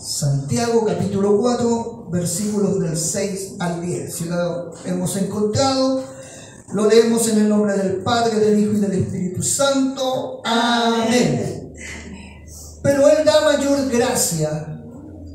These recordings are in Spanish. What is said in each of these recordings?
Santiago capítulo 4, versículos del 6 al 10. Si lo hemos encontrado, lo leemos en el nombre del Padre, del Hijo y del Espíritu Santo. Amén. Pero Él da mayor gracia.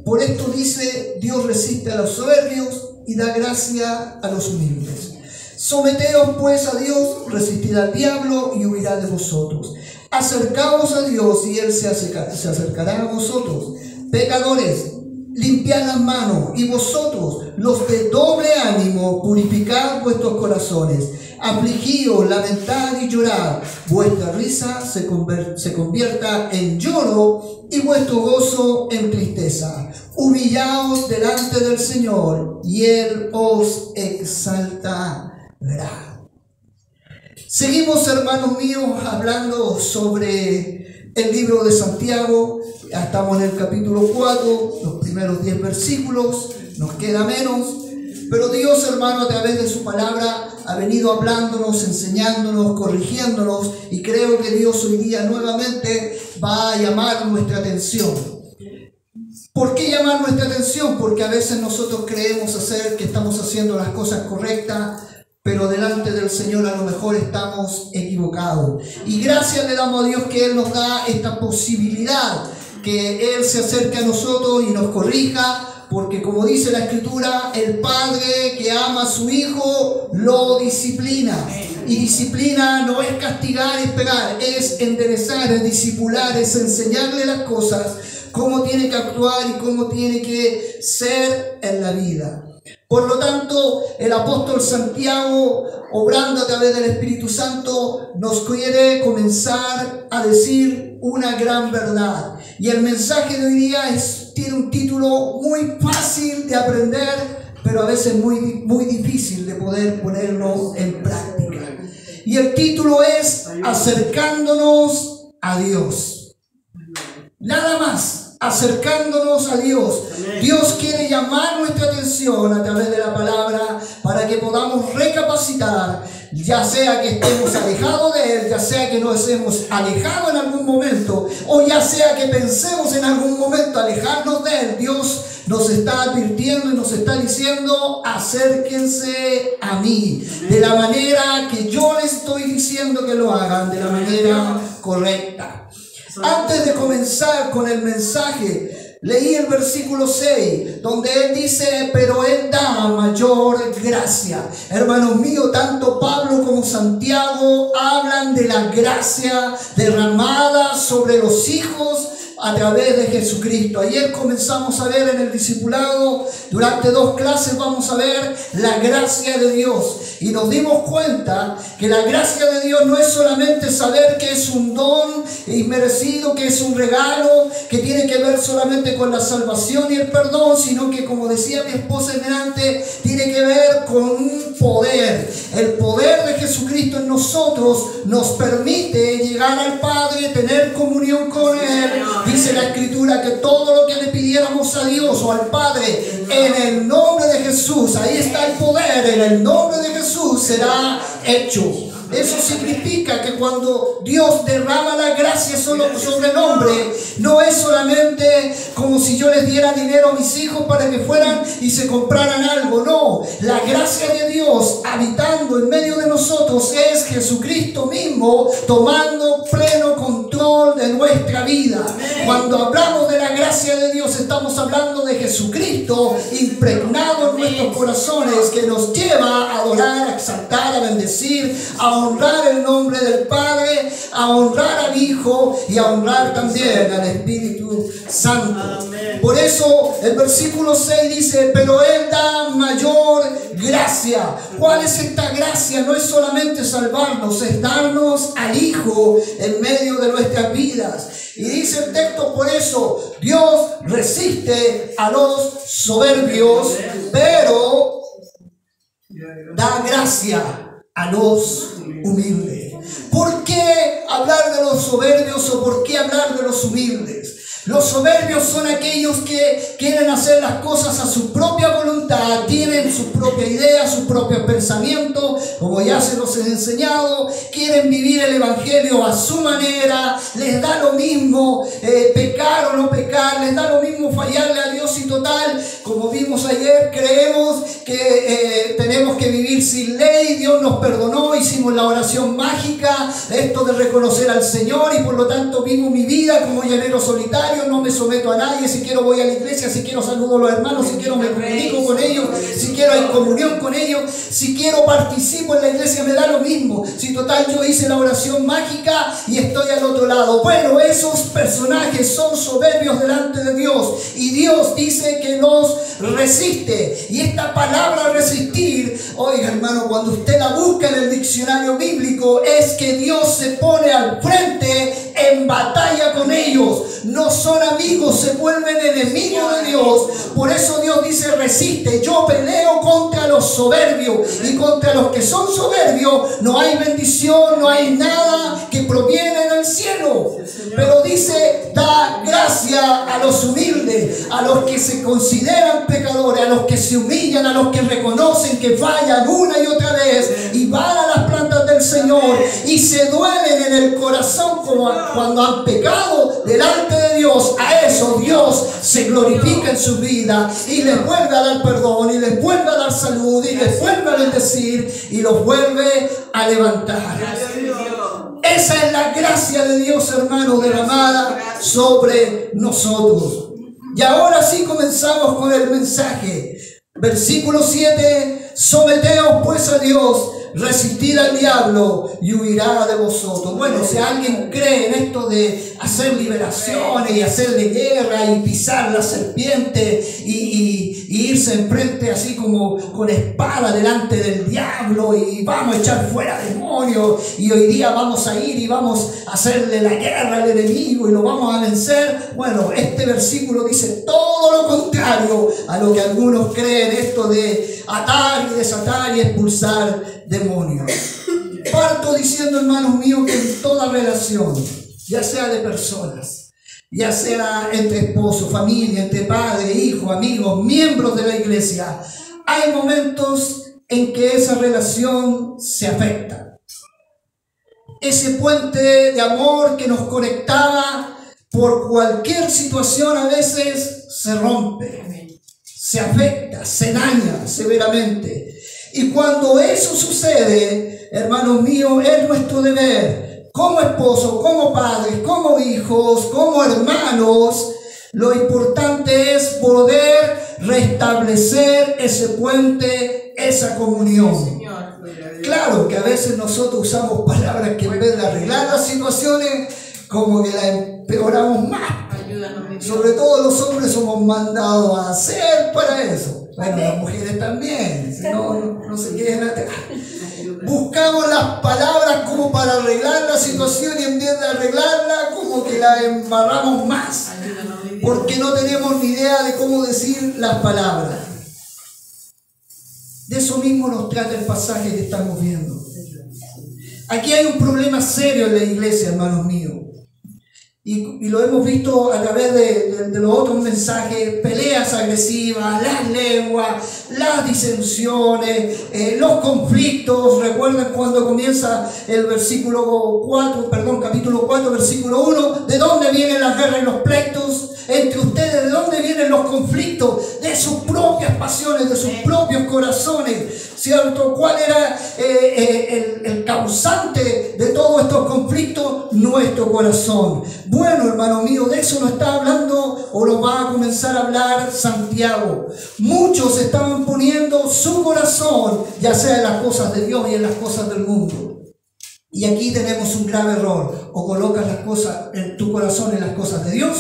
Por esto dice: Dios resiste a los soberbios y da gracia a los humildes. Someteos pues a Dios, resistid al diablo y huirá de vosotros. Acercaos a Dios y Él se acercará a vosotros. Pecadores, limpiad las manos, y vosotros, los de doble ánimo, purificad vuestros corazones. Afligíos, lamentad y llorad. Vuestra risa se convierta en lloro y vuestro gozo en tristeza. Humillaos delante del Señor y Él os exaltará. Seguimos, hermanos míos, hablando sobre el libro de Santiago. Ya estamos en el capítulo 4, los primeros 10 versículos, nos queda menos. Pero Dios, hermano, a través de su palabra ha venido hablándonos, enseñándonos, corrigiéndonos, y creo que Dios hoy día nuevamente va a llamar nuestra atención. ¿Por qué llamar nuestra atención? Porque a veces nosotros creemos que estamos haciendo las cosas correctas, pero delante del Señor a lo mejor estamos equivocados. Y gracias le damos a Dios que Él nos da esta posibilidad, que Él se acerque a nosotros y nos corrija. Porque como dice la Escritura, el Padre que ama a su Hijo lo disciplina. Y disciplina no es castigar, es pegar, es enderezar, es discipular, es enseñarle las cosas, cómo tiene que actuar y cómo tiene que ser en la vida. Por lo tanto, el apóstol Santiago, obrando a través del Espíritu Santo, nos quiere comenzar a decir una gran verdad. Y el mensaje de hoy día tiene un título muy fácil de aprender, pero a veces muy difícil de poder ponerlo en práctica. Y el título es Acercándonos a Dios. Nada más. Acercándonos a Dios. Dios quiere llamar nuestra atención a través de la palabra para que podamos recapacitar, ya sea que estemos alejados de Él, ya sea que nos hemos alejado en algún momento, o ya sea que pensemos en algún momento alejarnos de Él. Dios nos está advirtiendo y nos está diciendo: acérquense a mí de la manera que yo les estoy diciendo que lo hagan, de la manera correcta. Antes de comenzar con el mensaje, leí el versículo 6, donde Él dice: pero Él da mayor gracia. Hermanos míos, tanto Pablo como Santiago hablan de la gracia derramada sobre los hijos a través de Jesucristo. Ayer comenzamos a ver en el discipulado, durante 2 clases vamos a ver la gracia de Dios. Y nos dimos cuenta que la gracia de Dios no es solamente saber que es un don inmerecido, que es un regalo, que tiene que ver solamente con la salvación y el perdón, sino que, como decía mi esposa en delante, tiene que ver con un poder. El poder de Jesucristo en nosotros nos permite llegar al Padre, tener comunión con Él. Dice la Escritura que todo lo que le pidiéramos a Dios o al Padre en el nombre de Jesús, ahí está el poder, en el nombre de Jesús será hecho. Eso significa que cuando Dios derrama la gracia sobre el hombre, no es solamente como si yo les diera dinero a mis hijos para que fueran y se compraran algo. No, la gracia de Dios habitando en medio de nosotros es Jesucristo mismo tomando pleno control de nuestra vida. Cuando hablamos de la gracia de Dios, estamos hablando de Jesucristo impregnado en nuestros corazones, que nos lleva a adorar, a exaltar, a bendecir, a honrar el nombre del Padre, a honrar al Hijo y a honrar también al Espíritu Santo. Amén. Por eso el versículo 6 dice: pero Él da mayor gracia. ¿Cuál es esta gracia? No es solamente salvarnos, es darnos al Hijo en medio de nuestras vidas. Y dice el texto: por eso Dios resiste a los soberbios, pero da gracia a los humildes. ¿Por qué hablar de los soberbios o por qué hablar de los humildes? Los soberbios son aquellos que quieren hacer las cosas a su propia voluntad, tienen su propia idea, sus propios pensamientos, como ya se los he enseñado, quieren vivir el evangelio a su manera, les da lo mismo pecar o no pecar, les da lo mismo fallarle a Dios y total, como vimos ayer, creemos que tenemos que vivir sin ley. Dios nos perdonó, hicimos la oración mágica, esto de reconocer al Señor, y por lo tanto vivo mi vida como llanero solitario, no me someto a nadie. Si quiero voy a la iglesia, si quiero saludo a los hermanos, si quiero me comunico con ellos, si quiero hay comunión con ellos, si quiero participo en la iglesia, me da lo mismo. Si total yo hice la oración mágica y estoy al otro lado. Bueno, esos personajes son soberbios delante de Dios, y Dios dice que los resiste. Y esta palabra resistir, oiga hermano, cuando usted la busca en el diccionario bíblico, es que Dios se pone al frente en batalla con ellos. No son amigos, se vuelven enemigos de Dios. Por eso Dios dice resiste. Yo peleo contra los soberbios, y contra los que son soberbios no hay bendición, no hay nada que proviene del cielo. Pero dice, da gracia a los humildes, a los que se consideran pecadores, a los que se humillan, a los que reconocen que fallan una y otra vez y van a las plantas del Señor y se duelen en el corazón como cuando han pecado delante de Dios. A eso Dios se glorifica en su vida y les vuelve a dar perdón, y les vuelve a dar salud, y les vuelve a bendecir, y los vuelve a levantar. Esa es la gracia de Dios, hermano, derramada sobre nosotros. Y ahora sí comenzamos con el mensaje. Versículo 7: someteos pues a Dios, resistid al diablo y huirá de vosotros. Bueno, si alguien cree en esto de hacer liberaciones y hacerle guerra y pisar la serpiente y irse enfrente así como con espada delante del diablo, y vamos a echar fuera demonios, y hoy día vamos a ir y vamos a hacerle la guerra al enemigo y lo vamos a vencer. Bueno, este versículo dice todo lo contrario a lo que algunos creen, esto de atar y desatar y expulsar demonios. Parto diciendo, hermanos míos, que en toda relación, ya sea de personas, ya sea entre esposo, familia, entre padre, hijo, amigos, miembros de la iglesia, hay momentos en que esa relación se afecta. Ese puente de amor que nos conectaba por cualquier situación a veces se rompe, se afecta, se daña severamente. Y cuando eso sucede, hermanos míos, es nuestro deber, como esposos, como padres, como hijos, como hermanos, lo importante es poder restablecer ese puente, esa comunión. Claro que a veces nosotros usamos palabras que en vez de arreglar las situaciones, como que las empeoramos más. Sobre todo los hombres somos mandados a hacer para eso. Bueno, las mujeres también, si no se quieren atrás. Buscamos las palabras como para arreglar la situación, y en vez de arreglarla, como que la embarramos más, porque no tenemos ni idea de cómo decir las palabras. De eso mismo nos trata el pasaje que estamos viendo. Aquí hay un problema serio en la iglesia, hermanos míos. Y lo hemos visto a través de los otros mensajes: peleas agresivas, las lenguas, las disensiones, los conflictos. Recuerden cuando comienza el capítulo 4, versículo 1, ¿de dónde vienen las guerras y los pleitos entre ustedes? ¿De dónde vienen los conflictos? De sus propias pasiones, de sus propios corazones, ¿cierto? ¿Cuál era el causante de todos estos conflictos? Nuestro corazón. Bueno, hermano mío, de eso nos está hablando, o nos va a comenzar a hablar Santiago. Muchos estaban poniendo su corazón, ya sea en las cosas de Dios y en las cosas del mundo. Y aquí tenemos un grave error: o colocas las cosas en tu corazón en las cosas de Dios,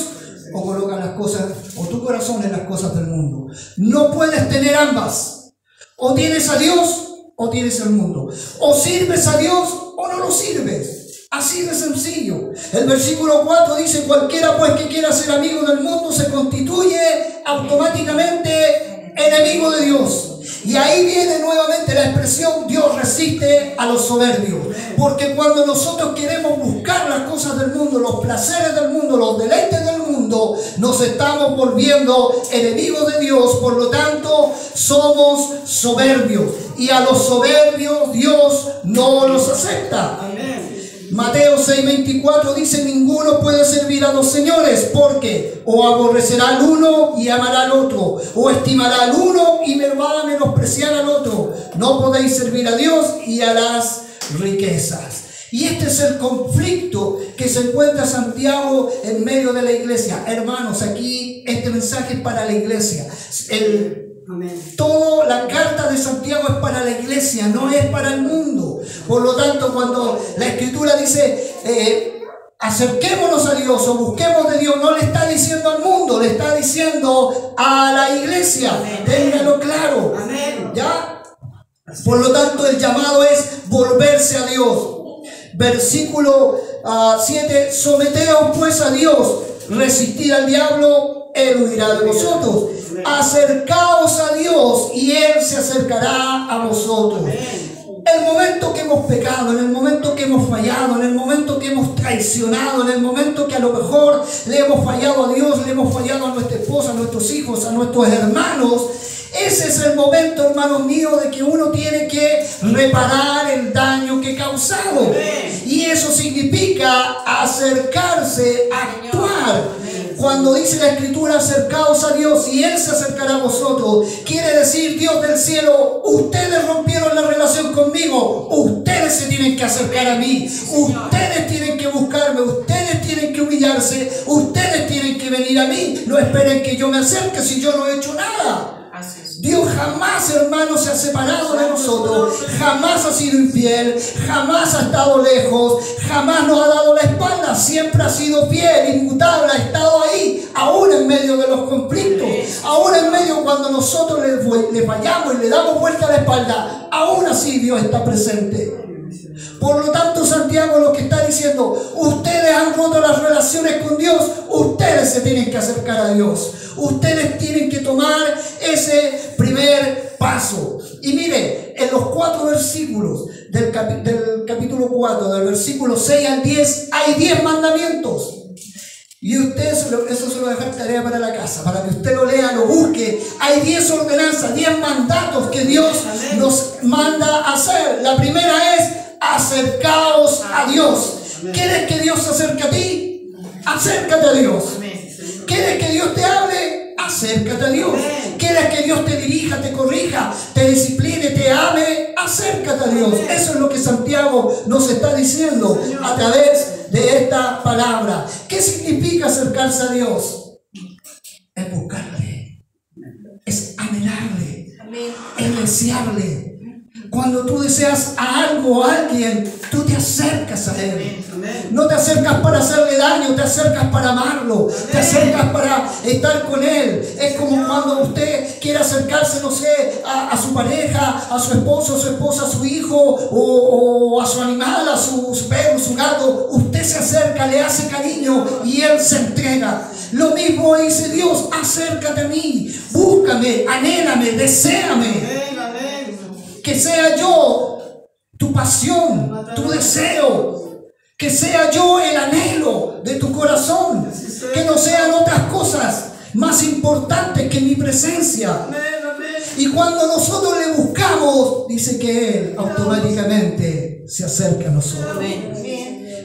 o colocas las cosas, o tu corazón en las cosas del mundo. No puedes tener ambas. O tienes a Dios o tienes el mundo. O sirves a Dios o no lo sirves. Así de sencillo. El versículo 4 dice: cualquiera pues que quiera ser amigo del mundo se constituye automáticamente enemigo de Dios. Y ahí viene nuevamente la expresión: Dios resiste a los soberbios. Porque cuando nosotros queremos buscar las cosas del mundo, los placeres del mundo, los deleites del mundo, nos estamos volviendo enemigos de Dios. Por lo tanto, somos soberbios. Y a los soberbios Dios no los acepta. Mateo 6:24 dice: ninguno puede servir a dos señores, porque o aborrecerá al uno y amará al otro, o estimará al uno y va a menospreciar al otro. No podéis servir a Dios y a las riquezas. Y este es el conflicto que se encuentra Santiago en medio de la iglesia. Hermanos, aquí este mensaje es para la iglesia. Toda la carta de Santiago es para la iglesia, no es para el mundo. Por lo tanto, cuando la Escritura dice acerquémonos a Dios o busquemos de Dios, no le está diciendo al mundo, le está diciendo a la iglesia. Ténganlo claro. ¿Ya? Por lo tanto, el llamado es volverse a Dios. Versículo 7: someteos pues a Dios, resistid al diablo, él huirá de vosotros. Acercaos a Dios y él se acercará a vosotros. El momento que hemos pecado, en el momento que hemos fallado, en el momento que hemos traicionado, en el momento que a lo mejor le hemos fallado a Dios, le hemos fallado a nuestra esposa, a nuestros hijos, a nuestros hermanos, ese es el momento, hermanos míos, de que uno tiene que reparar el daño que ha causado. Y eso significa acercarse, actuar. Cuando dice la Escritura, acercaos a Dios y él se acercará a vosotros, quiere decir: Dios del cielo, ustedes rompieron la relación conmigo, ustedes se tienen que acercar a mí, ustedes tienen que buscarme, ustedes tienen que humillarse, ustedes tienen que venir a mí. No esperen que yo me acerque si yo no he hecho nada. Dios jamás, hermanos, se ha separado de nosotros, jamás ha sido infiel, jamás ha estado lejos, jamás nos ha dado la espalda, siempre ha sido fiel, inmutable, ha estado ahí, aún en medio de los conflictos, aún en medio cuando nosotros le fallamos y le damos vuelta a la espalda, aún así Dios está presente. Por lo tanto, Santiago lo que está diciendo: ustedes han roto las relaciones con Dios, ustedes se tienen que acercar a Dios, ustedes tienen que tomar ese primer paso. Y mire, en los 4 versículos del capítulo 4, del versículo 6 al 10, hay 10 mandamientos. Y usted, eso se lo deja tarea para la casa, para que usted lo lea, lo busque. Hay 10 ordenanzas, 10 mandatos que Dios nos manda a hacer. La primera es: acercaos a Dios. ¿Quieres que Dios se acerque a ti? Acércate a Dios. ¿Quieres que Dios te hable? Acércate a Dios. ¿Quieres que Dios te dirija, te corrija, te discipline, te ame? Acércate a Dios. Eso es lo que Santiago nos está diciendo a través de esta palabra. ¿Qué significa acercarse a Dios? Es buscarle, es anhelarle, es desearle. Cuando tú deseas a algo o a alguien, tú te acercas a Él. No te acercas para hacerle daño, te acercas para amarlo, te acercas para estar con Él. Es como cuando usted quiere acercarse, no sé, a su pareja, a su esposo, a su esposa, a su hijo, o a su animal, a su perro, su gato. Usted se acerca, le hace cariño y Él se entrega. Lo mismo dice Dios: acércate a mí, búscame, anhélame, deséame. Que sea yo tu pasión, tu deseo. Que sea yo el anhelo de tu corazón. Que no sean otras cosas más importantes que mi presencia. Y cuando nosotros le buscamos, dice que Él automáticamente se acerca a nosotros.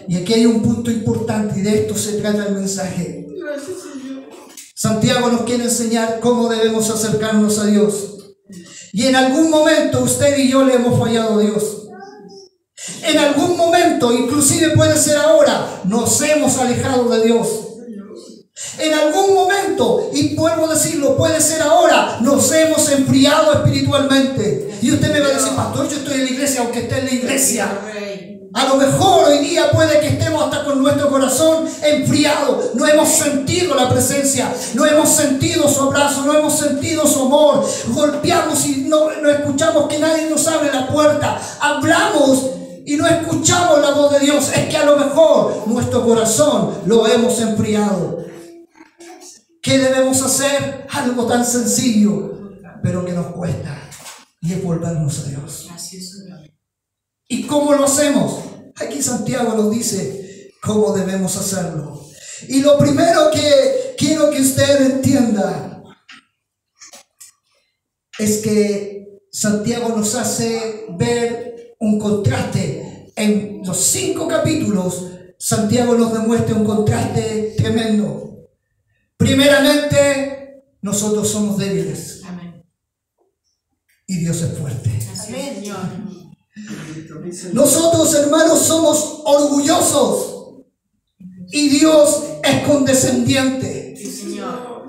Y aquí hay un punto importante, y de esto se trata el mensaje. Santiago nos quiere enseñar cómo debemos acercarnos a Dios. Y en algún momento usted y yo le hemos fallado a Dios. En algún momento, inclusive puede ser ahora, nos hemos alejado de Dios. En algún momento, y vuelvo a decirlo, puede ser ahora, nos hemos enfriado espiritualmente. Y usted me va a decir: pastor, yo estoy en la iglesia, aunque esté en la iglesia. A lo mejor hoy día puede que estemos hasta con nuestro corazón enfriado. No hemos sentido la presencia, no hemos sentido su abrazo, no hemos sentido su amor. Golpeamos y no escuchamos que nadie nos abre la puerta. Hablamos y no escuchamos la voz de Dios. Es que a lo mejor nuestro corazón lo hemos enfriado. ¿Qué debemos hacer? Algo tan sencillo, pero que nos cuesta, y es volvernos a Dios. ¿Y cómo lo hacemos? Aquí Santiago nos dice cómo debemos hacerlo. Y lo primero que quiero que usted entienda es que Santiago nos hace ver un contraste en los 5 capítulos, Santiago nos demuestra un contraste tremendo. Primeramente, nosotros somos débiles. Amén. Y Dios es fuerte. Amén, Señor. Nosotros, hermanos, somos orgullosos. Y Dios es condescendiente. Sí, Señor.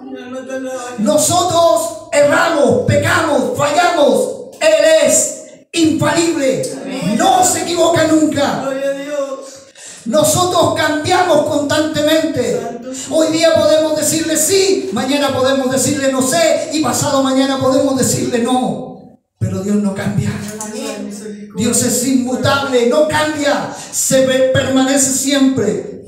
Nosotros erramos, pecamos, fallamos. Él es infalible. Amén. No se equivoca nunca. Gloria a Dios. Nosotros cambiamos constantemente. Hoy día podemos decirle sí, mañana podemos decirle no sé y pasado mañana podemos decirle no. Pero Dios no cambia. Dios es inmutable, no cambia, permanece siempre.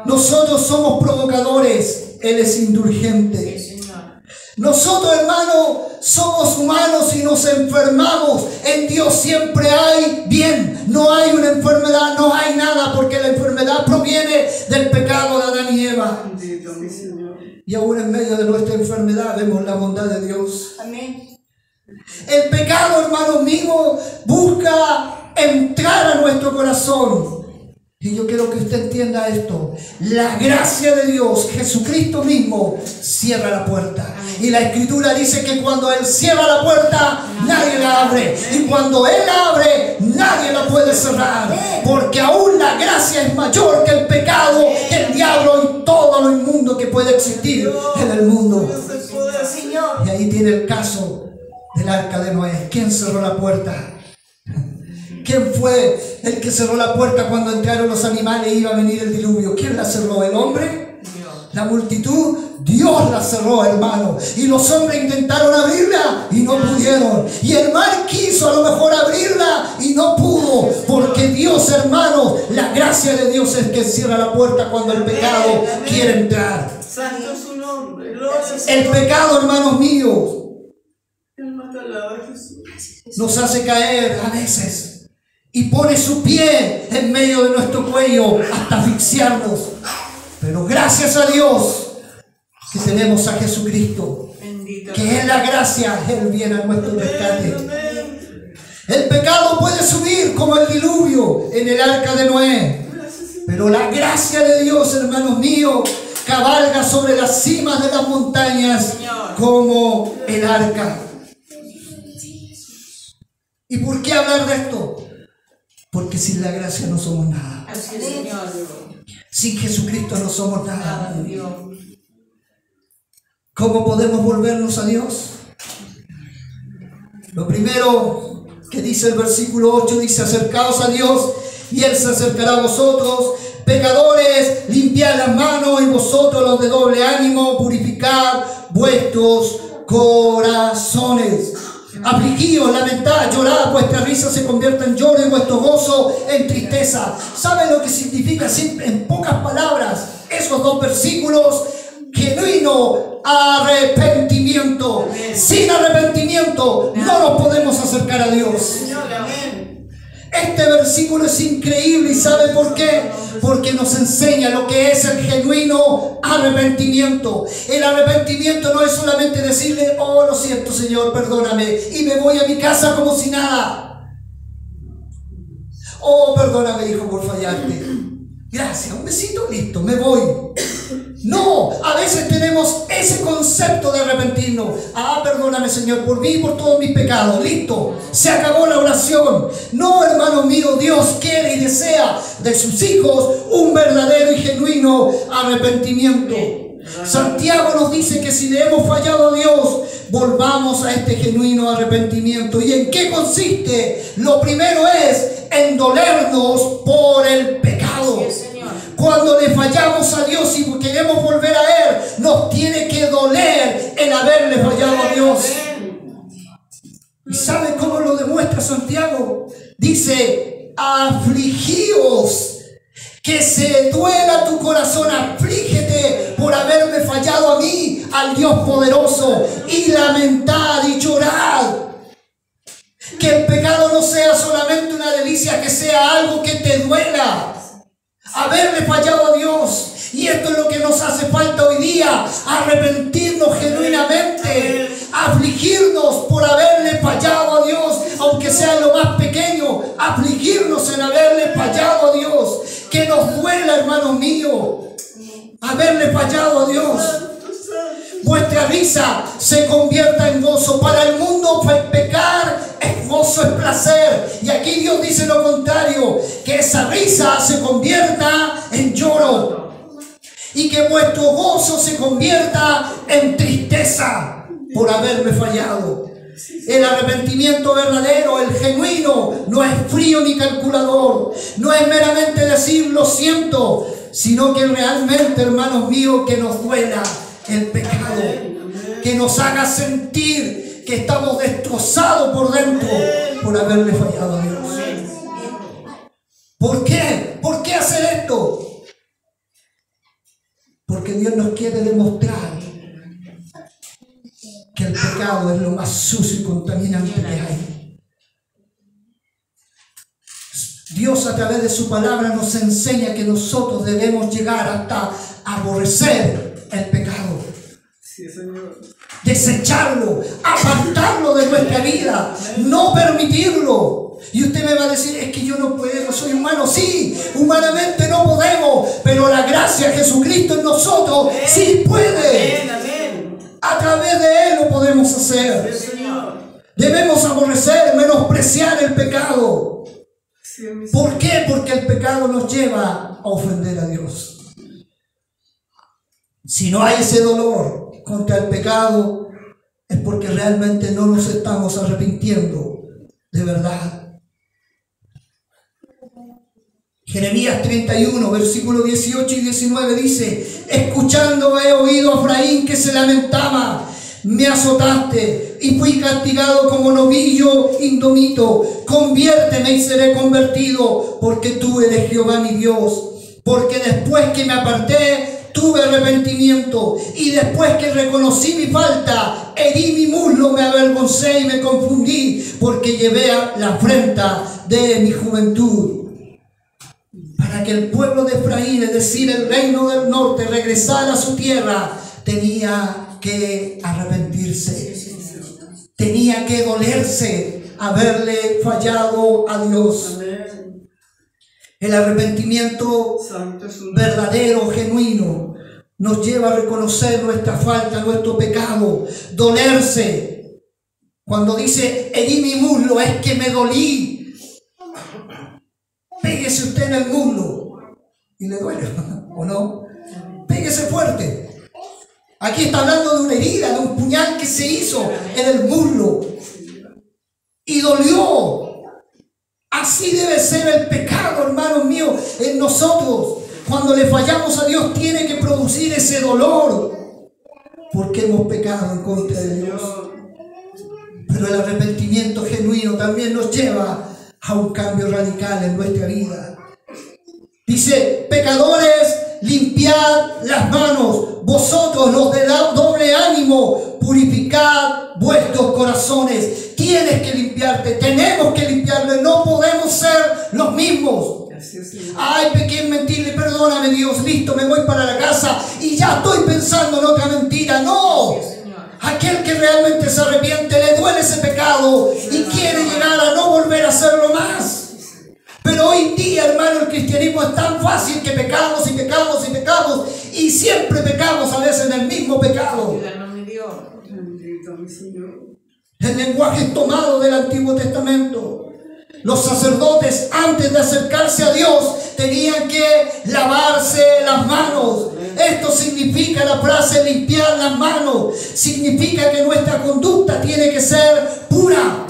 Nosotros somos provocadores, Él es indulgente. Sí, Señor. Nosotros, hermanos, somos humanos y nos enfermamos. En Dios siempre hay bien. No hay una enfermedad, no hay nada, porque la enfermedad proviene del pecado de Adán y Eva. Bendito mi Señor. Y aún en medio de nuestra enfermedad vemos la bondad de Dios. Amén. El pecado, hermanos míos, busca entrar a nuestro corazón. Y yo quiero que usted entienda esto. La gracia de Dios, Jesucristo mismo, cierra la puerta. Y la Escritura dice que cuando Él cierra la puerta, nadie la abre. Y cuando Él la abre, nadie la puede cerrar. Porque aún la gracia es mayor que el pecado, que el diablo y todo lo inmundo que puede existir en el mundo. Dios es poder. Señor. Y ahí tiene el caso del arca de Noé. ¿Quién cerró la puerta? ¿Quién fue el que cerró la puerta cuando entraron los animales y iba a venir el diluvio? ¿Quién la cerró? ¿El hombre? ¿La multitud? Dios la cerró, hermano. Y los hombres intentaron abrirla y no pudieron. Y el mar quiso a lo mejor abrirla y no pudo. Porque Dios, hermano, la gracia de Dios es que cierra la puerta cuando el pecado quiere entrar. Santo es su nombre. Gloria a El pecado, hermanos míos, Él mata a Jesús. nos hace caer a veces y pone su pie en medio de nuestro cuello hasta asfixiarnos. Pero gracias a Dios que tenemos a Jesucristo, Bendito. que es la gracia, Él viene a nuestro rescate. Amén. El pecado puede subir como el diluvio en el arca de Noé, pero la gracia de Dios, hermanos míos, cabalga sobre las cimas de las montañas como el arca. ¿Y por qué hablar de esto? Porque sin la gracia no somos nada. Así es, Señor. Sin Jesucristo no somos Nada nada. de Dios. ¿Cómo podemos volvernos a Dios? Lo primero que dice el versículo 8, dice: acercaos a Dios y Él se acercará a vosotros. Pecadores, limpiad las manos, y vosotros los de doble ánimo, purificad vuestros corazones. Afligíos, lamentad, llorad, vuestra risa se convierta en lloro y vuestro gozo en tristeza. ¿Saben lo que significa en pocas palabras esos 2 versículos? Genuino arrepentimiento. Sin arrepentimiento no nos podemos acercar a Dios. Señor, amén. Este versículo es increíble. ¿Y sabe por qué? Porque nos enseña lo que es el genuino arrepentimiento. El arrepentimiento no es solamente decirle: oh, lo siento, Señor, perdóname, y me voy a mi casa como si nada. Oh, perdóname, hijo, por fallarte. Gracias, un besito, listo, me voy. No, a veces tenemos ese concepto de arrepentirnos. Ah, perdóname, Señor, por mí y por todos mis pecados. Listo, se acabó la oración. No, hermano mío, Dios quiere y desea de sus hijos un verdadero y genuino arrepentimiento. Santiago nos dice que si le hemos fallado a Dios, volvamos a este genuino arrepentimiento. ¿Y en qué consiste? Lo primero es en dolernos por el pecado. Sí, Señor. Cuando le fallamos a Dios y queremos volver a Él, nos tiene que doler el haberle fallado a Dios. ¿Y sabe cómo lo demuestra Santiago? Dice: afligíos, que se duela tu corazón, aflígete por haberme fallado a mí, al Dios poderoso, y lamentad y llorad. Que el pecado no sea solamente una delicia, que sea algo que te duela. Haberle fallado a Dios. Y esto es lo que nos hace falta hoy día: arrepentirnos genuinamente, afligirnos por haberle fallado a Dios, aunque sea lo más pequeño, afligirnos en haberle nos duela, hermanos míos, haberle fallado a Dios. Vuestra risa se convierta en gozo. Para el mundo pecar es gozo, es placer. Y aquí Dios dice lo contrario, que esa risa se convierta en lloro. Y que vuestro gozo se convierta en tristeza por haberme fallado. El arrepentimiento verdadero, el genuino, no es frío ni calculador. No es meramente decir lo siento, sino que realmente, hermanos míos, que nos duela el pecado, que nos haga sentir que estamos destrozados por dentro por haberle fallado a Dios. ¿Por qué? ¿Por qué hacer esto? Porque Dios nos quiere demostrar que el pecado es lo más sucio y contaminante que hay. Dios a través de su palabra nos enseña que nosotros debemos llegar hasta aborrecer el pecado. Sí, Señor. Desecharlo, apartarlo de nuestra vida, no permitirlo. Y usted me va a decir, es que yo no puedo, soy humano. Sí, humanamente no podemos, pero la gracia de Jesucristo en nosotros sí puede. Amén, amén. A través de Él lo podemos hacer. Sí, Señor. Debemos aborrecer, menospreciar el pecado. Sí, mi Señor. ¿Por qué? Porque el pecado nos lleva a ofender a Dios. Si no hay ese dolor contra el pecado, es porque realmente no nos estamos arrepintiendo de verdad. Jeremías 31, versículos 18 y 19 dice: escuchando he oído a Efraín que se lamentaba, me azotaste y fui castigado como novillo indomito. Conviérteme y seré convertido, porque tú eres Jehová mi Dios. Porque después que me aparté, tuve arrepentimiento, y después que reconocí mi falta, herí mi muslo, me avergoncé y me confundí, porque llevé la afrenta de mi juventud. Para que el pueblo de Efraín, es decir, el reino del norte, regresara a su tierra, tenía que arrepentirse, tenía que dolerse haberle fallado a Dios. Amén. El arrepentimiento Santo es su nombre. verdadero, genuino, nos lleva a reconocer nuestra falta, nuestro pecado, dolerse. Cuando dice herí mi muslo, es que me dolí. Péguese usted en el muslo y le duele, ¿o no? Péguese fuerte. Aquí está hablando de una herida, de un puñal que se hizo en el muslo y dolió. Así debe ser el pecado, hermanos míos, en nosotros. Cuando le fallamos a Dios, tiene que producir ese dolor, porque hemos pecado en contra de Dios. Pero el arrepentimiento genuino también nos lleva a un cambio radical en nuestra vida. Dice: pecadores, limpiad las manos, vosotros los de doble ánimo, purificad vuestros corazones. Tienes que limpiarte, tenemos que limpiarlo, no podemos ser los mismos. Ay, pequé en mentirle, perdóname Dios, listo, me voy para la casa y ya estoy pensando en otra mentira. No, aquel que realmente se arrepiente, le duele ese pecado y quiere llegar a no volver a hacerlo más. Pero hoy en día, hermano, el cristianismo es tan fácil que pecamos y pecamos y pecamos, y siempre pecamos a veces en el mismo pecado. Bendito mi Señor. El lenguaje es tomado del Antiguo Testamento. Los sacerdotes, antes de acercarse a Dios, tenían que lavarse las manos. Esto significa, la frase limpiar las manos, significa que nuestra conducta tiene que ser pura.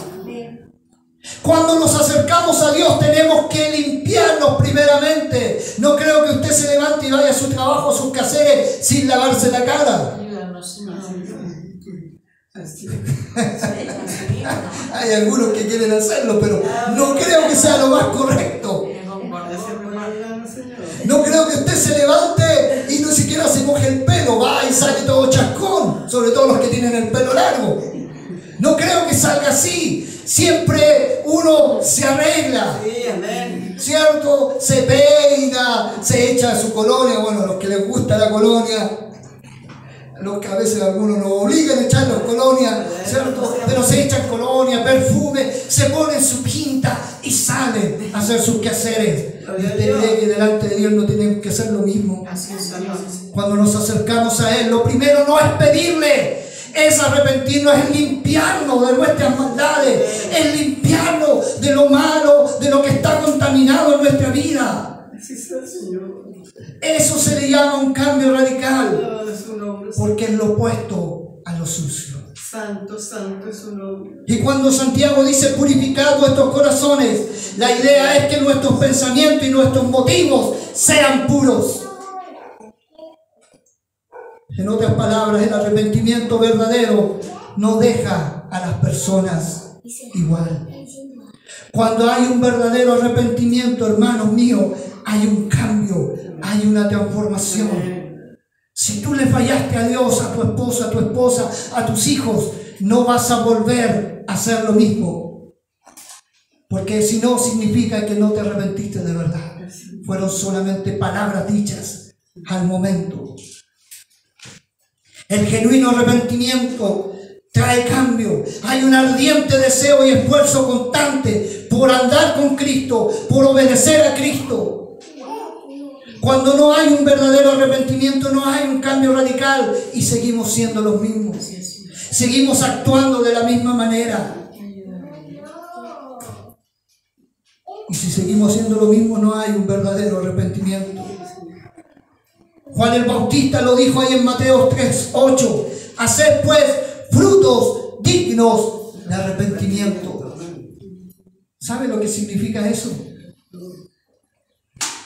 Cuando nos acercamos a Dios, tenemos que limpiarnos primeramente. No creo que usted se levante y vaya a su trabajo, a sus quehaceres, sin lavarse la cara. Hay algunos que quieren hacerlo, pero no creo que sea lo más correcto. No creo que usted se levante y no siquiera se moje el pelo, va y sale todo chascón, sobre todo los que tienen el pelo largo. No creo que salga así. Siempre uno se arregla, ¿cierto? Se peina, se echa su colonia. Bueno, a los que les gusta la colonia, Lo que a veces algunos nos obligan a echarnos colonia, ¿cierto? Pero se echan colonia, perfume, se ponen su pinta y salen a hacer sus quehaceres. Y usted cree que delante de Dios no tenemos que hacer lo mismo. Así es, Señor. Cuando nos acercamos a Él, lo primero no es pedirle, es arrepentirnos, es limpiarnos de nuestras maldades, es limpiarnos de lo malo, de lo que está contaminado en nuestra vida. Así sea, Señor. Eso se le llama un cambio radical, Alabado es su nombre. porque es lo opuesto a lo sucio. Santo, santo es su nombre. Y cuando Santiago dice purificad vuestros corazones, la idea es que nuestros pensamientos y nuestros motivos sean puros. En otras palabras, el arrepentimiento verdadero no deja a las personas igual. Cuando hay un verdadero arrepentimiento, hermanos míos, hay un cambio, hay una transformación. Si tú le fallaste a Dios, a tu esposa, a tu esposa, a tus hijos, no vas a volver a hacer lo mismo. Porque si no, significa que no te arrepentiste de verdad. Fueron solamente palabras dichas al momento. El genuino arrepentimiento trae cambio. Hay un ardiente deseo y esfuerzo constante por andar con Cristo, por obedecer a Cristo. Cuando no hay un verdadero arrepentimiento, no hay un cambio radical y seguimos siendo los mismos. Seguimos actuando de la misma manera. Y si seguimos siendo lo mismo, no hay un verdadero arrepentimiento. Juan el Bautista lo dijo ahí en Mateo 3:8. Haced pues frutos dignos de arrepentimiento. ¿Sabe lo que significa eso?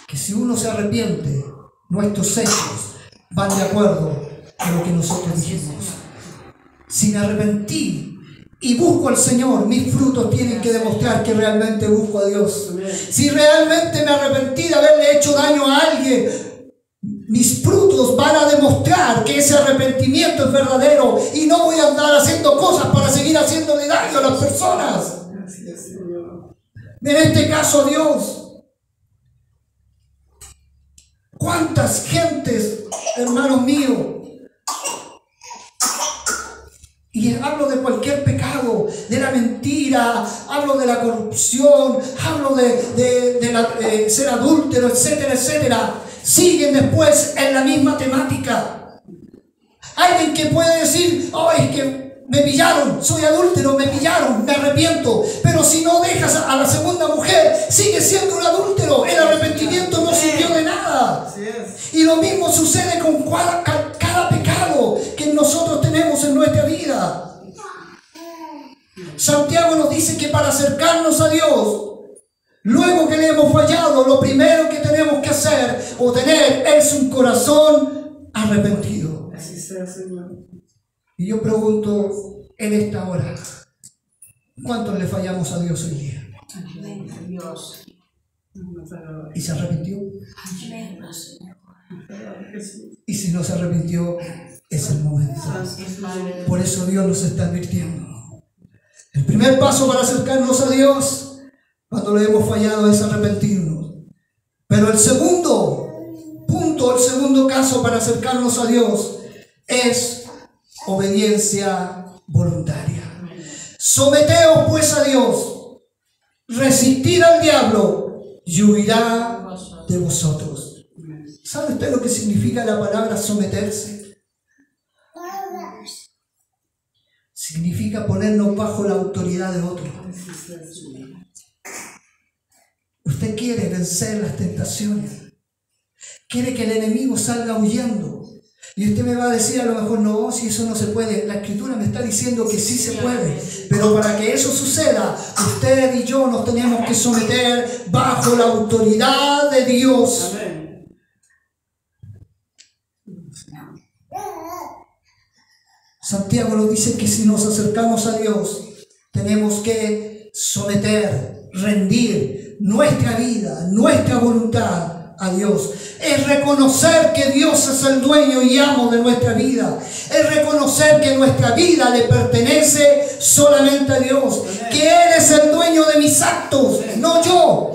Que si uno se arrepiente, nuestros hechos van de acuerdo a lo que nosotros dijimos. Si me arrepentí y busco al Señor, mis frutos tienen que demostrar que realmente busco a Dios. Si realmente me arrepentí de haberle hecho daño a alguien, mis frutos van a demostrar que ese arrepentimiento es verdadero y no voy a andar haciendo cosas para seguir haciéndole daño a las personas. Gracias, Señor. En este caso a Dios. ¿Cuántas gentes, hermanos míos? Y hablo de cualquier pecado, de la mentira, hablo de la corrupción, hablo de ser adúltero, etcétera, etcétera. Siguen después en la misma temática. Alguien que puede decir, oh, es que me pillaron, soy adúltero, me pillaron, me arrepiento. Pero si no dejas a la segunda mujer, sigue siendo un adúltero. El arrepentimiento no sirvió de nada. Así es. Y lo mismo sucede con cada pecado que nosotros tenemos en nuestra vida. Santiago nos dice que para acercarnos a Dios, luego que le hemos fallado, lo primero que tenemos que hacer o tener es un corazón arrepentido. Así sea, Señor. Y yo pregunto en esta hora, ¿cuántos le fallamos a Dios hoy día? Dios. ¿Y se arrepintió? Jesús. Y si no se arrepintió, es el momento. Por eso Dios nos está advirtiendo. El primer paso para acercarnos a Dios, cuando le hemos fallado, es arrepentirnos. Pero el segundo punto, el segundo caso para acercarnos a Dios es obediencia voluntaria. Someteos pues a Dios, resistid al diablo y huirá de vosotros. ¿Sabe usted lo que significa la palabra someterse? Significa ponernos bajo la autoridad de otro. Usted quiere vencer las tentaciones, quiere que el enemigo salga huyendo. Y usted me va a decir a lo mejor, no, si eso no se puede. La Escritura me está diciendo que sí se puede. Pero para que eso suceda, usted y yo nos tenemos que someter bajo la autoridad de Dios. Amén. Santiago nos dice que si nos acercamos a Dios, tenemos que someter, rendir nuestra vida, nuestra voluntad a Dios. Es reconocer que Dios es el dueño y amo de nuestra vida. Es reconocer que nuestra vida le pertenece solamente a Dios. Que Él es el dueño de mis actos, no yo.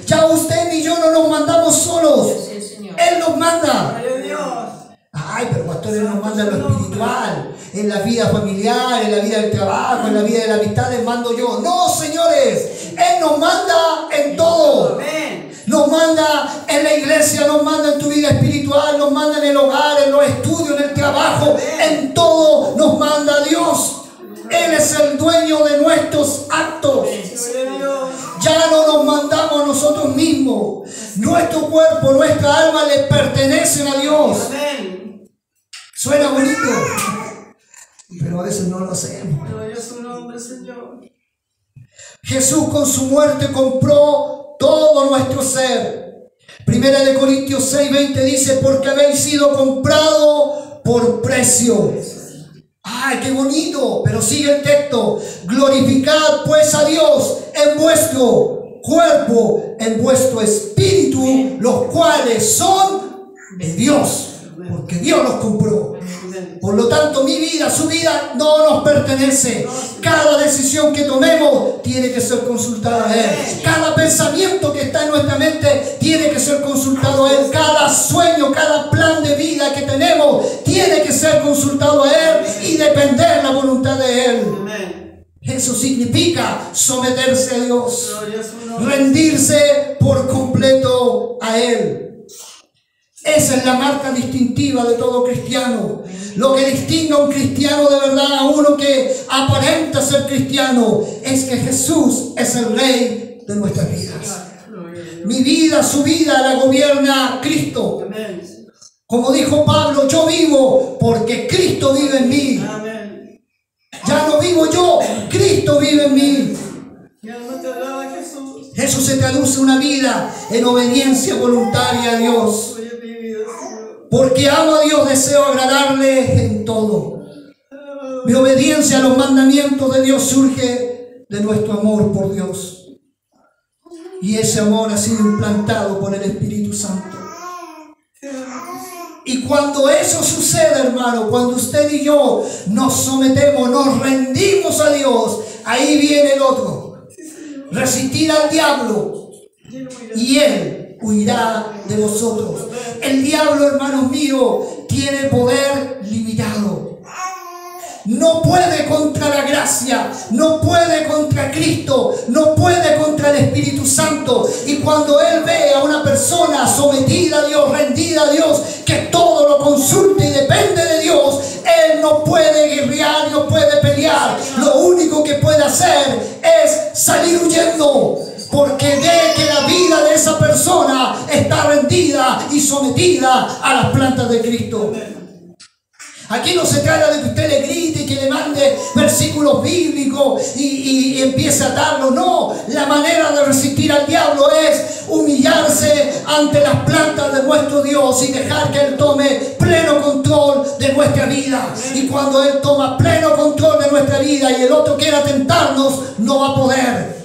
Ya usted ni yo no nos mandamos solos. Él nos manda. Ay, pero pastor, Él nos manda en lo espiritual, en la vida familiar, en la vida del trabajo, en la vida de la amistad, les mando yo. No, señores, Él nos manda en todo. Amén. Nos manda en la iglesia, nos manda en tu vida espiritual, nos manda en el hogar, en los estudios, en el trabajo, en todo nos manda Dios. Él es el dueño de nuestros actos. Ya no nos mandamos nosotros mismos. Nuestro cuerpo, nuestra alma le pertenecen a Dios. Amén. Suena bonito, pero a veces no lo hacemos. Gloria a su nombre, Señor. Jesús con su muerte compró todo nuestro ser. Primera de Corintios 6:20 dice, porque habéis sido comprado por precio. ¡Ay, qué bonito! Pero sigue el texto. Glorificad pues a Dios en vuestro cuerpo, en vuestro espíritu, los cuales son de Dios, porque Dios los compró. Por lo tanto, mi vida, su vida no nos pertenece. Cada decisión que tomemos tiene que ser consultada a Él. Cada pensamiento que está en nuestra mente tiene que ser consultado a Él. Cada sueño, cada plan de vida que tenemos tiene que ser consultado a Él y depender la voluntad de Él. Eso significa someterse a Dios, rendirse por completo a Él. Esa es la marca distintiva de todo cristiano. Lo que distingue a un cristiano de verdad, a uno que aparenta ser cristiano, es que Jesús es el Rey de nuestras vidas. Mi vida, su vida la gobierna Cristo. Como dijo Pablo, yo vivo porque Cristo vive en mí. Ya no vivo yo, Cristo vive en mí. Eso se traduce en una vida en obediencia voluntaria a Dios. Porque amo a Dios, deseo agradarle en todo. Mi obediencia a los mandamientos de Dios surge de nuestro amor por Dios. Y ese amor ha sido implantado por el Espíritu Santo. Y cuando eso sucede, hermano, cuando usted y yo nos sometemos, nos rendimos a Dios, ahí viene el otro. Resistir al diablo y Él huirá de vosotros. El diablo, hermanos míos, tiene poder limitado. No puede contra la gracia, no puede contra Cristo, no puede contra el Espíritu Santo. Y cuando Él ve a una persona sometida a Dios, rendida a Dios, que todo lo consulta y depende de Dios, Él no puede guerrear, no puede pelear. Lo único que puede hacer es salir huyendo, porque ve que la vida de esa persona está rendida y sometida a las plantas de Cristo. Aquí no se trata de que usted le grite y que le mande versículos bíblicos y empiece a darlo. No, la manera de resistir al diablo es humillarse ante las plantas de nuestro Dios y dejar que Él tome pleno control de nuestra vida. Y cuando Él toma pleno control de nuestra vida y el otro quiera tentarnos, no va a poder.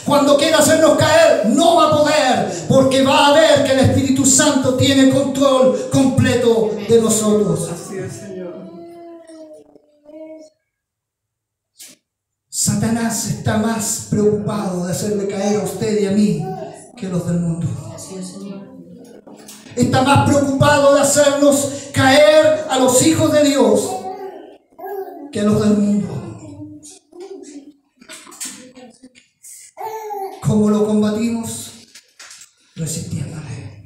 Cuando quiera hacernos caer, no va a poder, porque va a ver que el Espíritu Santo tiene control completo de nosotros. Así es, Señor. Satanás está más preocupado de hacerle caer a usted y a mí que los del mundo. Está más preocupado de hacernos caer a los hijos de Dios que a los del mundo. ¿Cómo lo combatimos? Resistiéndole.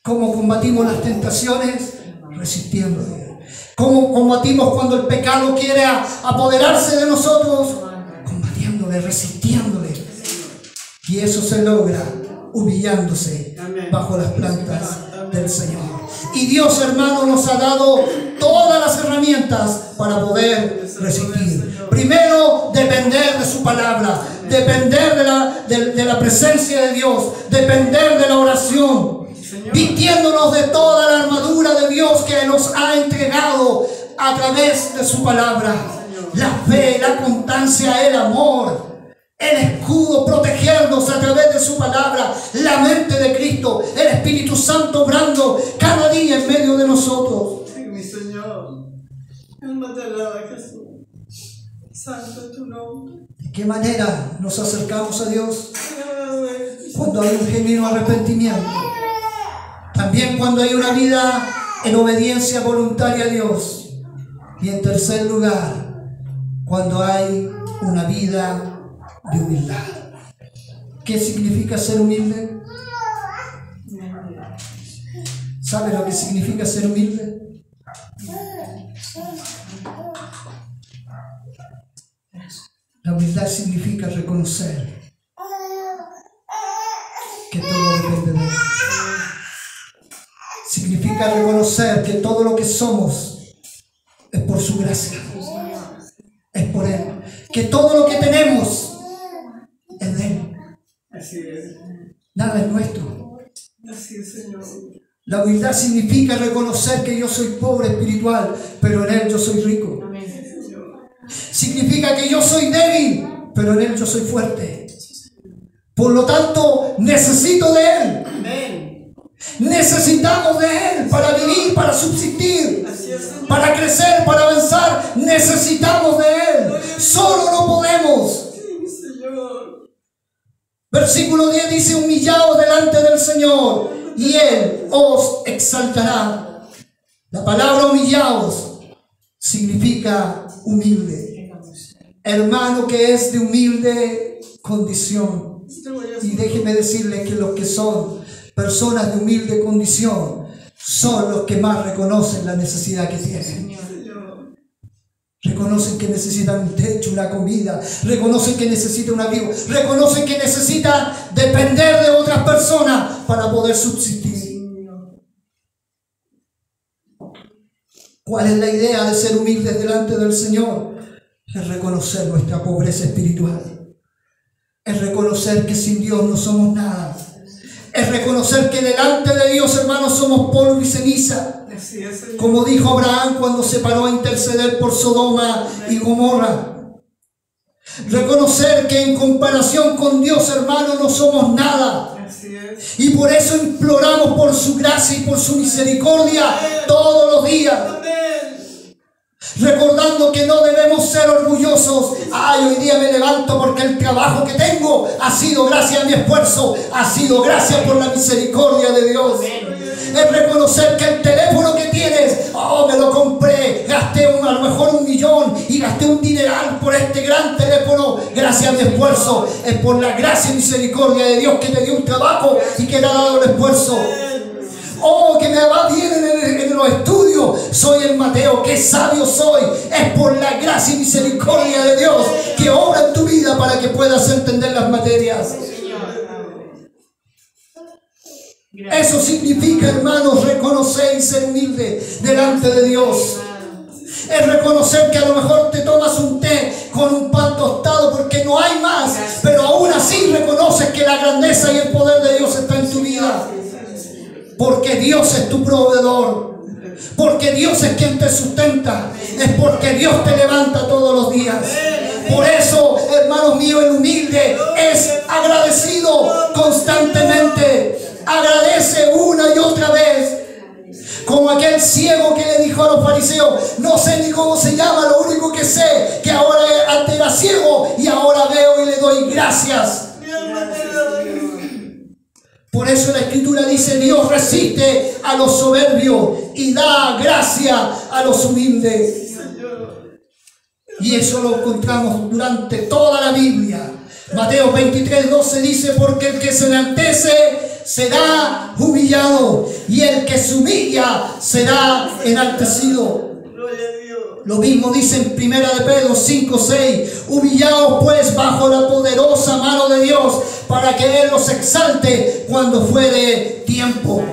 ¿Cómo combatimos las tentaciones? Resistiéndole. ¿Cómo combatimos cuando el pecado quiere apoderarse de nosotros? Combatiéndole, resistiéndole. Y eso se logra humillándose bajo las plantas del Señor. Y Dios, hermano, nos ha dado todas las herramientas para poder resistir. Primero, depender de su palabra, depender de la presencia de Dios, depender de la oración, vistiéndonos de toda la armadura de Dios que nos ha entregado a través de su palabra. La fe, la constancia, el amor, el escudo, protegernos a través de su palabra, la mente de Cristo, el Espíritu Santo obrando cada día en medio de nosotros. Sí, mi Señor. Alma te alaba, Jesús. Santo es tu nombre. ¿De qué manera nos acercamos a Dios? Cuando hay un genuino arrepentimiento. También cuando hay una vida en obediencia voluntaria a Dios. Y en tercer lugar, cuando hay una vida de humildad. ¿Qué significa ser humilde? ¿Sabe lo que significa ser humilde? La humildad significa reconocer que todo depende de Él. Significa reconocer que todo lo que somos es por su gracia, es por Él. Que todo lo que tenemos es de Él. Así es. Nada es nuestro. Así es, Señor. La humildad significa reconocer que yo soy pobre espiritual, pero en Él yo soy rico. Significa que yo soy débil, pero en Él yo soy fuerte. Por lo tanto, necesito de Él. Amén. Necesitamos de Él para vivir, para subsistir, Así es, Señor. para crecer, para avanzar. Necesitamos de Él. Solo no podemos. Sí, Señor. Versículo 10 dice: humillaos delante del Señor y Él os exaltará. La palabra humillaos significa humilde. Hermano que es de humilde condición. Y déjeme decirle que los que son personas de humilde condición son los que más reconocen la necesidad que tienen. Reconocen que necesitan un techo, una comida. Reconocen que necesitan un abrigo. Reconocen que necesitan depender de otras personas para poder subsistir. ¿Cuál es la idea de ser humildes delante del Señor? Es reconocer nuestra pobreza espiritual. Es reconocer que sin Dios no somos nada. Es reconocer que delante de Dios, hermanos, somos polvo y ceniza. Como dijo Abraham cuando se paró a interceder por Sodoma y Gomorra. Reconocer que en comparación con Dios, hermanos, no somos nada. Y por eso imploramos por su gracia y por su misericordia todos los días. Recordando que no debemos ser orgullosos. Ay, hoy día me levanto porque el trabajo que tengo ha sido gracias a mi esfuerzo, ha sido gracias por la misericordia de Dios. Es reconocer que el teléfono que tienes, oh, me lo compré, gasté a lo mejor 1 millón y gasté un dineral por este gran teléfono, gracias a mi esfuerzo. Es por la gracia y misericordia de Dios que te dio un trabajo y que te ha dado el esfuerzo. Oh, que me va bien en los estudios. Soy el Mateo, qué sabio soy. Es por la gracia y misericordia de Dios que obra en tu vida para que puedas entender las materias. Eso significa, hermanos, reconocer y ser humilde delante de Dios. Es reconocer que a lo mejor te tomas un té con un pan tostado porque no hay más, pero aún así reconoces que la grandeza y el poder de Dios está en tu vida. Porque Dios es tu proveedor. Porque Dios es quien te sustenta. Es porque Dios te levanta todos los días. Por eso, hermanos míos, el humilde es agradecido constantemente. Agradece una y otra vez. Como aquel ciego que le dijo a los fariseos: no sé ni cómo se llama, lo único que sé que ahora antes era ciego y ahora veo y le doy gracias. Por eso la Escritura dice: Dios resiste a los soberbios y da gracia a los humildes. Y eso lo encontramos durante toda la Biblia. Mateo 23:12 dice: porque el que se enaltece será humillado y el que se humilla será enaltecido. Lo mismo dice en 1 de Pedro 5:6: humillaos pues bajo la poderosa mano de Dios, para que Él los exalte cuando fuere tiempo.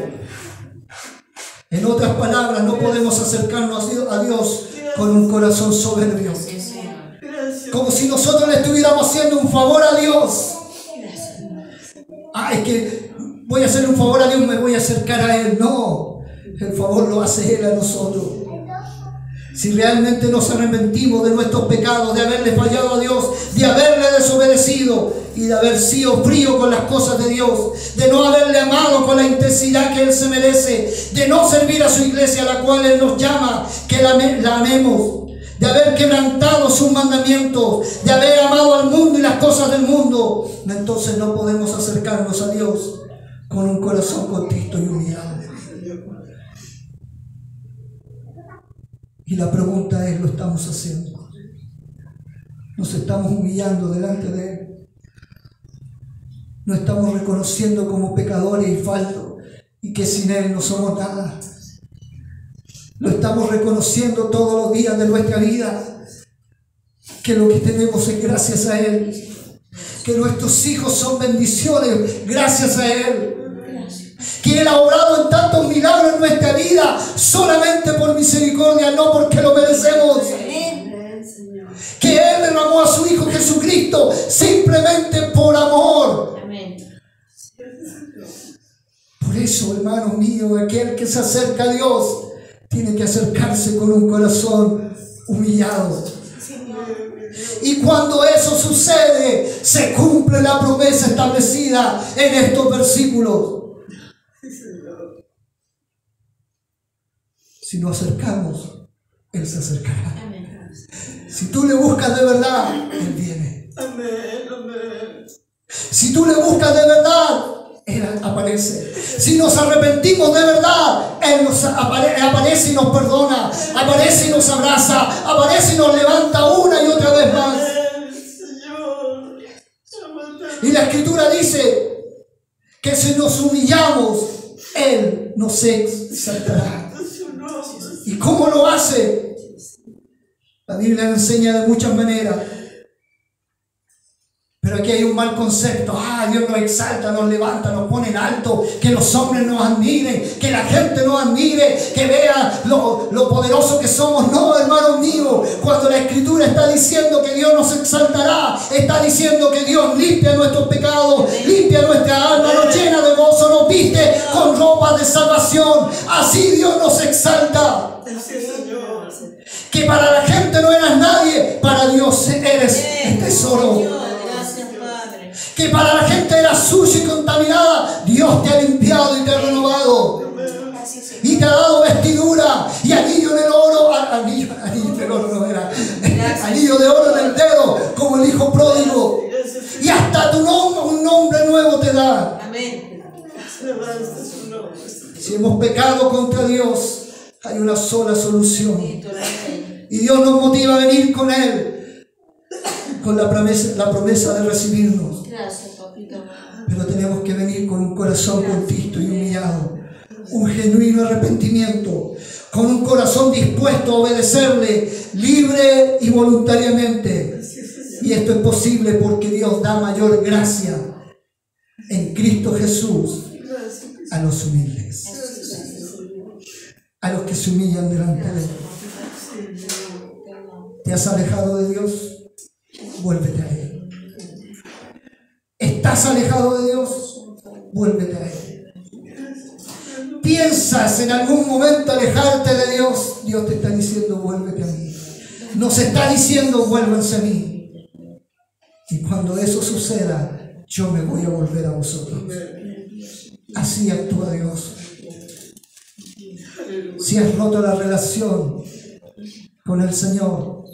En otras palabras, no podemos acercarnos a Dios con un corazón soberbio, como si nosotros le estuviéramos haciendo un favor a Dios. Es que voy a hacer un favor a Dios, me voy a acercar a Él. No, el favor lo hace Él a nosotros. Si realmente nos arrepentimos de nuestros pecados, de haberle fallado a Dios, de haberle desobedecido y de haber sido frío con las cosas de Dios, de no haberle amado con la intensidad que Él se merece, de no servir a su iglesia, a la cual Él nos llama que la amemos, de haber quebrantado sus mandamientos, de haber amado al mundo y las cosas del mundo, entonces no podemos acercarnos a Dios con un corazón contrito y humillado. Y la pregunta es, ¿lo estamos haciendo? ¿Nos estamos humillando delante de Él? ¿No estamos reconociendo como pecadores y faltos y que sin Él no somos nada? ¿Lo estamos reconociendo todos los días de nuestra vida? Que lo que tenemos es gracias a Él. Que nuestros hijos son bendiciones gracias a Él. Que Él ha obrado en tantos milagros en nuestra vida solamente por misericordia, no porque lo merecemos. Que Él derramó a su Hijo Jesucristo simplemente por amor. Por eso, hermano mío, aquel que se acerca a Dios tiene que acercarse con un corazón humillado. Y cuando eso sucede, se cumple la promesa establecida en estos versículos. Si nos acercamos, Él se acercará. Si tú le buscas de verdad, Él viene. Si tú le buscas de verdad, Él aparece. Si nos arrepentimos de verdad, Él nos aparece y nos perdona, aparece y nos abraza, aparece y nos levanta una y otra vez más. Y la Escritura dice que si nos humillamos, Él nos exaltará. ¿Y cómo lo hace? La Biblia nos enseña de muchas maneras. Pero aquí hay un mal concepto. Dios nos exalta, nos levanta, nos pone en alto. Que los hombres nos admiren, que la gente nos admire, que vea lo poderoso que somos. No, hermanos míos, cuando la Escritura está diciendo que Dios nos exaltará, está diciendo que Dios limpia nuestros pecados, limpia nuestra alma, nos llena de gozo, nos viste con ropas de salvación. Así Dios nos exalta. Que para la gente no eras nadie, para Dios eres el tesoro. Que para la gente era sucia y contaminada, Dios te ha limpiado y te ha renovado. Y te ha dado vestidura y anillo en el oro, anillo del oro no era, anillo de oro en el dedo, como el hijo pródigo. Y hasta tu nombre, un nombre nuevo te da. Si hemos pecado contra Dios, hay una sola solución. Y Dios nos motiva a venir con Él, con la promesa de recibirnos. Pero tenemos que venir con un corazón contrito y humillado, un genuino arrepentimiento, con un corazón dispuesto a obedecerle libre y voluntariamente. Y esto es posible porque Dios da mayor gracia en Cristo Jesús a los humildes, a los que se humillan delante de Él. ¿Te has alejado de Dios? Vuélvete a Él. ¿Estás alejado de Dios? Vuélvete a Él. ¿Piensas en algún momento alejarte de Dios? Dios te está diciendo, vuélvete a mí. Nos está diciendo, vuélvanse a mí. Y cuando eso suceda, yo me voy a volver a vosotros. Así actúa Dios. Si has roto la relación con el Señor,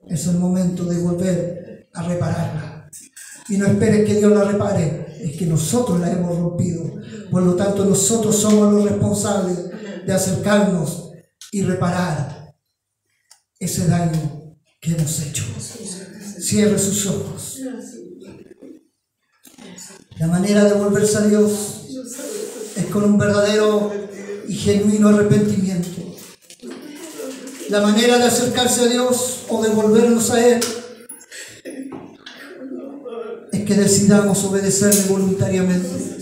es el momento de volver a repararla. Y no esperes que Dios la repare, es que nosotros la hemos rompido. Por lo tanto, nosotros somos los responsables de acercarnos y reparar ese daño que hemos hecho. Cierre sus ojos. La manera de volverse a Dios es con un verdadero y genuino arrepentimiento. La manera de acercarse a Dios o de volvernos a Él es que decidamos obedecerle voluntariamente.